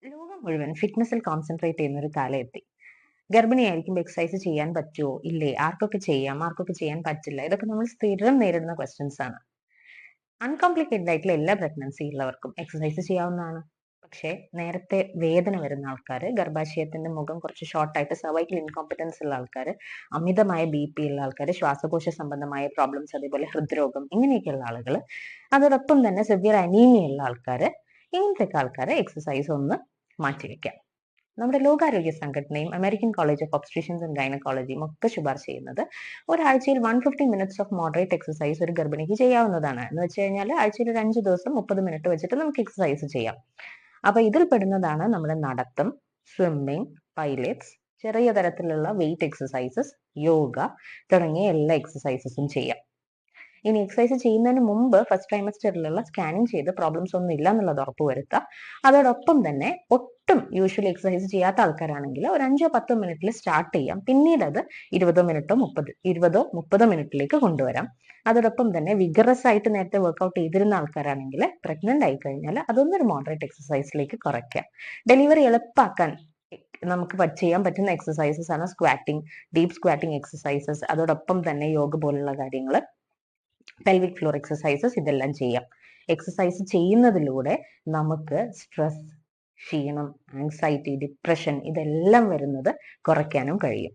ലോകം മുഴുവൻ ഫിറ്റ്നസിൽ കോൺസെൻട്രേറ്റ് ചെയ്യുന്ന ഒരു കാലം എത്തി. ഗർഭിണിയായിരിക്കുമ്പോൾ എക്സസൈസ് ചെയ്യാൻ പറ്റുമോ ഇല്ലേ, ആർക്കൊക്കെ ചെയ്യാം ആർക്കൊക്കെ ചെയ്യാൻ പറ്റില്ല, ഇതൊക്കെ നമ്മൾ സ്ഥിരം നേരിടുന്ന ക്വസ്റ്റ്യൻസ് ആണ്. അൺകോംപ്ലിക്കേറ്റഡ് ആയിട്ടുള്ള എല്ലാ പ്രഗ്നൻസി ഉള്ളവർക്കും എക്സസൈസ് ചെയ്യാവുന്നതാണ്. പക്ഷേ നേരത്തെ വേദന വരുന്ന ആൾക്കാർ, ഗർഭാശയത്തിന്റെ മുഖം കുറച്ച് ഷോർട്ടായിട്ട് സർവൈക്കൽ ഇൻകോമ്പറ്റൻസ് ഉള്ള ആൾക്കാർ, അമിതമായ BP ഉള്ള ആൾക്കാർ, ശ്വാസകോശ സംബന്ധമായ പ്രോബ്ലംസ്, അതേപോലെ ഹൃദ്രോഗം, ഇങ്ങനെയൊക്കെയുള്ള ആളുകൾ, അതോടൊപ്പം തന്നെ സിവിയർ അനീമിയ ഉള്ള ആൾക്കാർ, ഇങ്ങനത്തെ ആൾക്കാരെ എക്സസൈസ് ഒന്ന് മാറ്റിവെക്കാം. നമ്മുടെ ലോകാരോഗ്യ സംഘടനയും അമേരിക്കൻ കോളേജ് ഓഫ് ഒബ്സ്ട്രീഷ്യൻസ് ആൻഡ് ഗൈനക്കോളജിയും ഒക്കെ ശുപാർശ ചെയ്യുന്നത് ഒരാഴ്ചയിൽ 150 മിനിറ്റ്സ് ഓഫ് മോഡറേറ്റ് എക്സസൈസ് ഒരു ഗർഭിണിക്ക് ചെയ്യാവുന്നതാണ്. എന്ന് വെച്ച് കഴിഞ്ഞാൽ ആഴ്ചയിൽ ഒരു 5 ദിവസം 30 മിനിറ്റ് വെച്ചിട്ട് നമുക്ക് എക്സസൈസ് ചെയ്യാം. അപ്പൊ ഇതിൽ പെടുന്നതാണ് നമ്മുടെ നടത്തം, സ്വിമ്മിങ്, പൈലറ്റ്സ്, ചെറിയ തരത്തിലുള്ള വെയിറ്റ് എക്സസൈസസ്, യോഗ തുടങ്ങിയ എല്ലാ എക്സസൈസസും ചെയ്യാം. ഇനി എക്സസൈസ് ചെയ്യുന്നതിന് മുമ്പ് ഫസ്റ്റ് ട്രൈമസ്റ്ററിലുള്ള സ്കാനിങ് ചെയ്ത് പ്രോബ്ലംസ് ഒന്നും ഇല്ല എന്നുള്ളത് ഉറപ്പുവരുത്തുക. അതോടൊപ്പം തന്നെ ഒട്ടും യൂഷ്വലി എക്സസൈസ് ചെയ്യാത്ത ആൾക്കാരാണെങ്കിൽ ഒരു 5-10 മിനിറ്റിൽ സ്റ്റാർട്ട് ചെയ്യാം. പിന്നീട് അത് 20-30 മിനിറ്റിലേക്ക് കൊണ്ടുവരാം. അതോടൊപ്പം തന്നെ വിഗറസ് ആയിട്ട് നേരത്തെ വർക്ക്ഔട്ട് ചെയ്തിരുന്ന ആൾക്കാരാണെങ്കിൽ പ്രഗ്നന്റ് ആയി കഴിഞ്ഞാൽ അതൊന്നൊരു മോഡറേറ്റ് എക്സസൈസിലേക്ക് കുറയ്ക്കാം. ഡെലിവറി എളുപ്പമാക്കാൻ നമുക്ക് ചെയ്യാൻ പറ്റുന്ന എക്സസൈസസ് ആണ് സ്ക്വാറ്റിംഗ്, ഡീപ് സ്ക്വാറ്റിംഗ് എക്സസൈസസ്, അതോടൊപ്പം തന്നെ യോഗ പോലുള്ള കാര്യങ്ങൾ, പെൽവിക് ഫ്ലോർ എക്സസൈസസ്, ഇതെല്ലാം ചെയ്യാം. എക്സസൈസ് ചെയ്യുന്നതിലൂടെ നമുക്ക് സ്ട്രെസ്, ക്ഷീണം, ആങ്സൈറ്റി, ഡിപ്രഷൻ ഇതെല്ലാം വരുന്നത് കുറയ്ക്കാനും കഴിയും.